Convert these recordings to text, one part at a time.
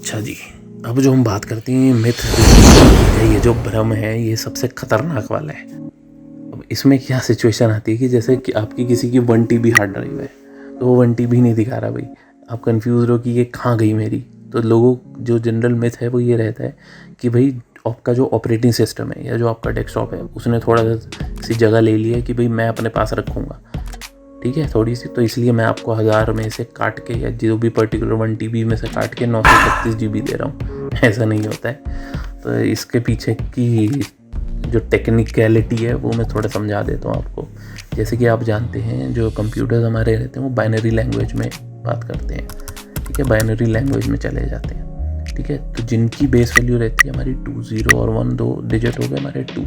अच्छा जी, अब जो हम बात करते हैं मिथ, ये जो भ्रम है ये सबसे खतरनाक वाला है। अब इसमें क्या सिचुएशन आती है कि जैसे कि आपकी किसी की 1 TB हार्ड ड्राइव है, तो वो 1 TB नहीं दिखा रहा भाई, आप कंफ्यूज हो कि ये कहाँ गई मेरी। तो लोगों जो जनरल मिथ है वो ये रहता है कि भाई आपका जो ऑपरेटिंग सिस्टम है या जो आपका डेस्कटॉप है उसने थोड़ा सी जगह ले लिया है कि भाई मैं अपने पास रखूँगा, ठीक है, थोड़ी सी, तो इसलिए मैं आपको 1000 में से काट के या जो भी पर्टिकुलर 1 TB में से काट के 936 GB दे रहा हूँ। ऐसा नहीं होता है। तो इसके पीछे की जो टेक्निकलिटी है वो मैं थोड़ा समझा देता हूँ आपको। जैसे कि आप जानते हैं जो कंप्यूटर्स हमारे रहते हैं वो बाइनरी लैंग्वेज में बात करते हैं, ठीक है, बाइनरी लैंग्वेज में चले जाते हैं, ठीक है। तो जिनकी बेस वैल्यू रहती है हमारी 2, 0 और 1, 2 डिजिट हो गए हमारे 2,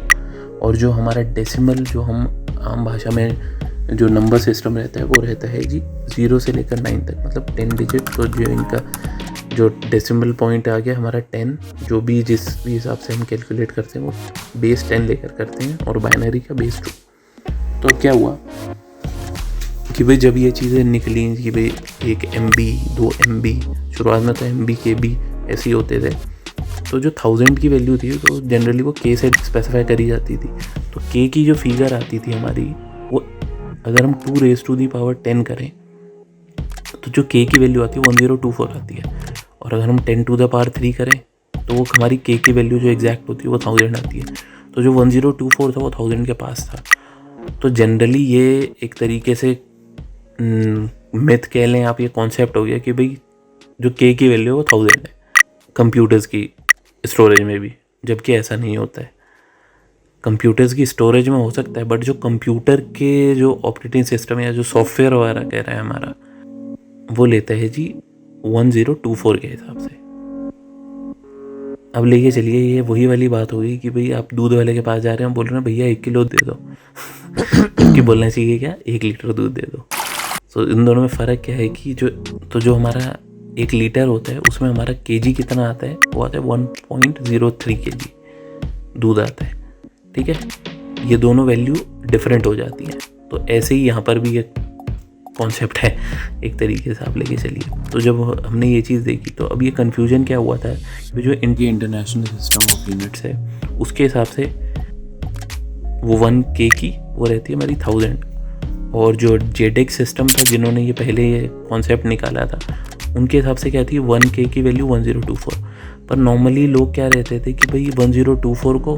और जो हमारा डेसिमल जो हम आम भाषा में जो नंबर सिस्टम रहता है वो रहता है जी 0 से लेकर 9 तक, मतलब 10 डिजिट। तो जो इनका जो डेसिमल पॉइंट आ गया हमारा 10, जो भी जिस भी हिसाब से हम कैलकुलेट करते हैं वो बेस 10 लेकर करते हैं, और बाइनरी का बेस 2। तो क्या हुआ कि भाई जब ये चीज़ें निकली कि भाई 1 MB 2 MB, शुरुआत में तो MB KB ऐसे ही होते थे, तो जो 1000 की वैल्यू थी तो जनरली वो K से स्पेसिफाई करी जाती थी। तो K की जो फिगर आती थी हमारी वो अगर हम 2 raised to the power 10 करें तो जो K की वैल्यू आती है 1024 आती है, और अगर हम 10 to the power 3 करें तो वो हमारी K की वैल्यू जो एग्जैक्ट होती है वो 1000 आती है। तो जो 1024 था वो 1000 के पास था। तो जनरली ये एक तरीके से मिथ कह लें आप, ये कॉन्सेप्ट हो गया कि भाई जो K की वैल्यू है वो 1000 है कंप्यूटर्स की स्टोरेज में भी, जबकि ऐसा नहीं होता है। कंप्यूटर्स की स्टोरेज में हो सकता है, बट जो कंप्यूटर के जो ऑपरेटिंग सिस्टम या जो सॉफ्टवेयर वगैरह कह रहा है हमारा, वो लेता है जी 1024 के हिसाब से। अब लेके चलिए, ये वही वाली बात होगी कि भाई आप दूध वाले के पास जा रहे हैं, बोल रहे हैं भैया 1 किलो दे दो कि बोलना चाहिए क्या 1 लीटर दूध दे दो। तो इन दोनों में फ़र्क क्या है कि जो हमारा 1 लीटर होता है उसमें हमारा केजी कितना आता है, वो आता है 1.03 kg दूध आता है, ठीक है। ये दोनों वैल्यू डिफरेंट हो जाती हैं। तो ऐसे ही यहाँ पर भी एक कॉन्सेप्ट है, एक तरीके से आप लेके चलिए। तो जब हमने ये चीज़ देखी तो अब ये कन्फ्यूजन क्या हुआ था कि जो India international system of units है उसके हिसाब से वो 1 K की वो रहती है हमारी 1000, और जो जेडेक सिस्टम था जिन्होंने ये पहले ये कॉन्सेप्ट निकाला था उनके हिसाब से क्या थी 1 K की वैल्यू 1024। पर नॉर्मली लोग क्या रहते थे कि भाई 1024 को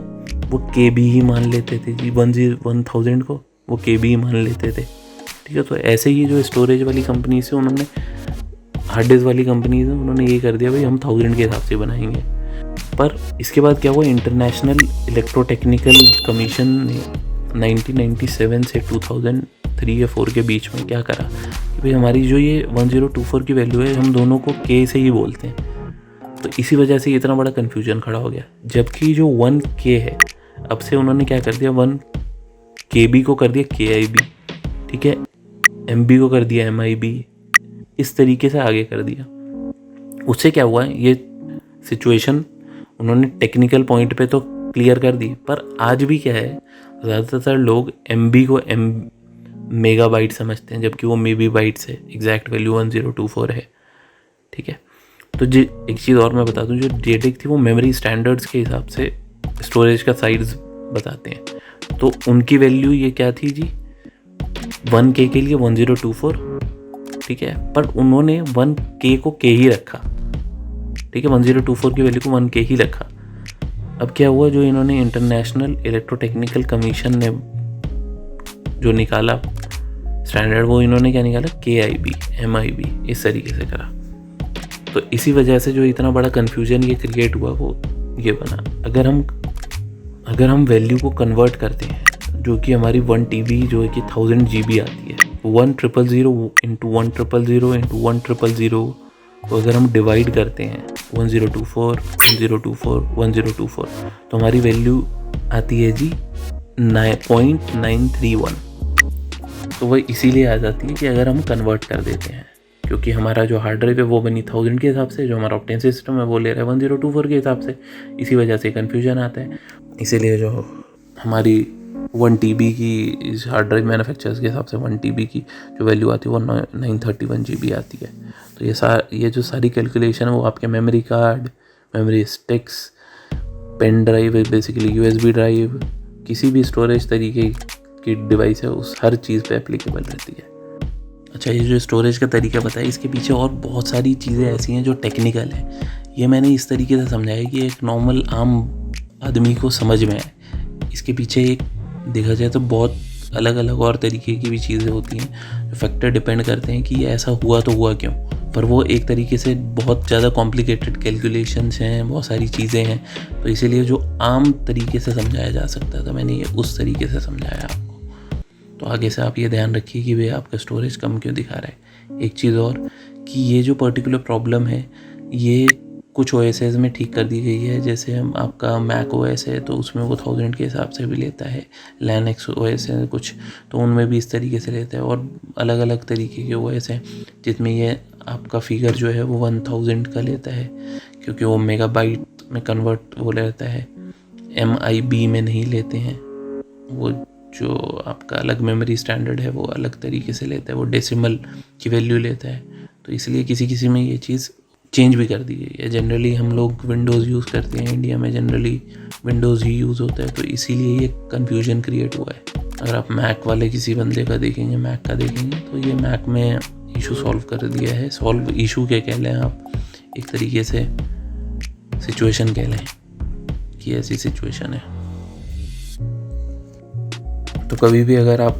वो KB ही मान लेते थे जी, 1000 को वो KB ही मान लेते थे, ठीक है। तो ऐसे ही जो स्टोरेज वाली कंपनी से उन्होंने हार्ड डिस्क वाली कंपनी से उन्होंने ये कर दिया भाई हम 1000 के हिसाब से बनाएंगे। पर इसके बाद क्या हुआ, इंटरनेशनल इलेक्ट्रोटेक्निकल कमीशन ने 1997 से 2003 या 4 के बीच में क्या करा कि भाई हमारी जो ये 1024 की वैल्यू है हम दोनों को K से ही बोलते हैं। तो इसी वजह से इतना बड़ा कन्फ्यूजन खड़ा हो गया, जबकि जो 1 K है अब से उन्होंने क्या कर दिया 1 KB को कर दिया KIB, ठीक है, MB को कर दिया MIB, इस तरीके से आगे कर दिया। उससे क्या हुआ, ये सिचुएशन उन्होंने टेक्निकल पॉइंट पे तो क्लियर कर दी, पर आज भी क्या है ज़्यादातर लोग MB को मेगाबाइट समझते हैं, जबकि वो MB बाइट्स है, एग्जैक्ट वैल्यू 1024 है, ठीक है। तो एक चीज़ और मैं बता दूं, जो जेडिक थी वो मेमोरी स्टैंडर्ड्स के हिसाब से स्टोरेज का साइज बताते हैं। तो उनकी वैल्यू ये क्या थी जी 1 K के लिए 1024, ठीक है, पर उन्होंने 1 K को K ही रखा, ठीक है, 1024 की वैल्यू को 1 K ही रखा। अब क्या हुआ, जो इन्होंने इंटरनेशनल इलेक्ट्रोटेक्निकल कमीशन ने जो निकाला स्टैंडर्ड, वो इन्होंने क्या निकाला KIB MIB, इस तरीके से करा। तो इसी वजह से जो इतना बड़ा कन्फ्यूजन ये क्रिएट हुआ वो ये बना। अगर हम वैल्यू को कन्वर्ट करते हैं जो कि हमारी 1 TB जो है कि 1000 GB आती है, 1000 इंटू 1000 इंटू 1000 को अगर हम डिवाइड करते हैं 1024 1024 1024 तो हमारी वैल्यू आती है जी 9.931। तो वह इसीलिए आ जाती है कि अगर हम कन्वर्ट कर देते हैं, क्योंकि हमारा जो हार्ड ड्राइव है वो बनी 1000 के हिसाब से, जो हमारा ऑपरेटिंग सिस्टम है वो ले रहा है 1024 के हिसाब से, इसी वजह से कन्फ्यूजन आता है। इसीलिए जो हमारी 1 TB की इस हार्ड ड्राइव मैन्युफैक्चरर्स के हिसाब से 1 TB की जो वैल्यू आती है वो 931 GB आती है। तो ये जो सारी कैलकुलेशन है वो आपके memory card, memory sticks, pen drive, basically USB drive, किसी भी स्टोरेज तरीके की डिवाइस है उस हर चीज़ पे एप्लीकेबल रहती है। अच्छा, ये जो स्टोरेज का तरीका बताया इसके पीछे और बहुत सारी चीज़ें ऐसी हैं जो टेक्निकल हैं। ये मैंने इस तरीके से समझाया कि एक नॉर्मल आम आदमी को समझ में आए। इसके पीछे एक देखा जाए तो बहुत अलग अलग और तरीके की भी चीज़ें होती हैं जो फैक्टर डिपेंड करते हैं कि ये ऐसा हुआ तो हुआ क्यों। पर वो एक तरीके से बहुत ज़्यादा कॉम्प्लिकेटेड कैलकुलेशंस हैं, बहुत सारी चीज़ें हैं, तो इसीलिए जो आम तरीके से समझाया जा सकता था मैंने ये उस तरीके से समझाया आपको। तो आगे से आप ये ध्यान रखिए कि भैया आपका स्टोरेज कम क्यों दिखा रहा है। एक चीज़ और कि ये जो पर्टिकुलर प्रॉब्लम है ये कुछ OSs में ठीक कर दी गई है। जैसे हम आपका मैक OS है तो उसमें वो 1000 के हिसाब से भी लेता है, Linux OS है कुछ तो उनमें भी इस तरीके से लेता है, और अलग अलग तरीके के OS हैं जिसमें ये आपका फिगर जो है वो 1000 का लेता है, क्योंकि वो मेगाबाइट में कन्वर्ट हो लेता है, MIB में नहीं लेते हैं। वो जो आपका अलग मेमोरी स्टैंडर्ड है वो अलग तरीके से लेता है, वो डेसिमल की वैल्यू लेता है। तो इसलिए किसी में ये चीज़ चेंज भी कर दी गई है। जनरली हम लोग विंडोज़ यूज़ करते हैं, इंडिया में जनरली विंडोज़ ही यूज़ होता है, तो इसीलिए ये कन्फ्यूजन क्रिएट हुआ है। अगर आप मैक वाले किसी बंदे का देखेंगे, मैक का देखेंगे, तो ये मैक में इशू सॉल्व कर दिया है। सॉल्व इशू क्या कह लें आप, एक तरीके से सिचुएशन कह लें कि ऐसी सिचुएशन है। तो कभी भी अगर आप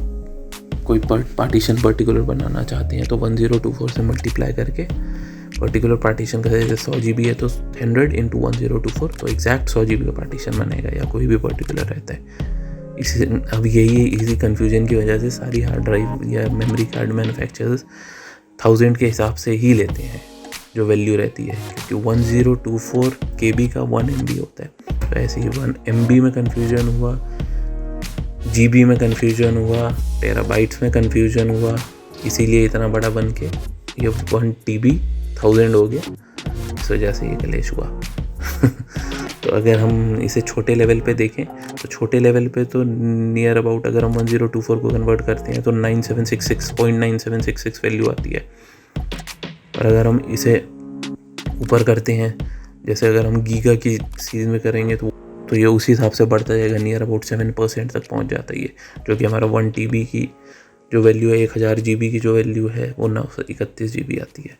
कोई पार्टीशन पर्टिकुलर बनाना चाहते हैं तो 1024 से मल्टीप्लाई करके पर्टिकुलर पार्टीशन का जैसे 100 GB है तो 100 × 1024 तो एग्जैक्ट 100 GB का पार्टीशन बनेगा, या कोई भी पर्टिकुलर रहता है। इसी अब यही इसी कन्फ्यूजन की वजह से सारी हार्ड ड्राइव या मेमोरी कार्ड मैन्युफैक्चरर्स 1000 के हिसाब से ही लेते हैं जो वैल्यू रहती है, क्योंकि 1024 KB का 1 MB होता है। तो ऐसे ही 1 MB में कन्फ्यूजन हुआ, GB में कन्फ्यूजन हुआ, टेराबाइट्स में कन्फ्यूजन हुआ, इसीलिए इतना बड़ा बन के ये 1 TB 1000 हो गया, इस वजह से ये कलेश हुआ। तो अगर हम इसे छोटे लेवल पे देखें तो छोटे लेवल पे तो नियर अबाउट अगर हम 1024 को कन्वर्ट करते हैं तो 9766.9766 वैल्यू आती है। और अगर हम इसे ऊपर करते हैं, जैसे अगर हम गीगा की सीरीज में करेंगे तो ये उसी हिसाब से बढ़ता जाएगा, नियर अबाउट 7% तक पहुंच जाता है ये, जो कि हमारा 1 TB की जो वैल्यू है, 1000 GB की जो वैल्यू है वो 931 GB आती है।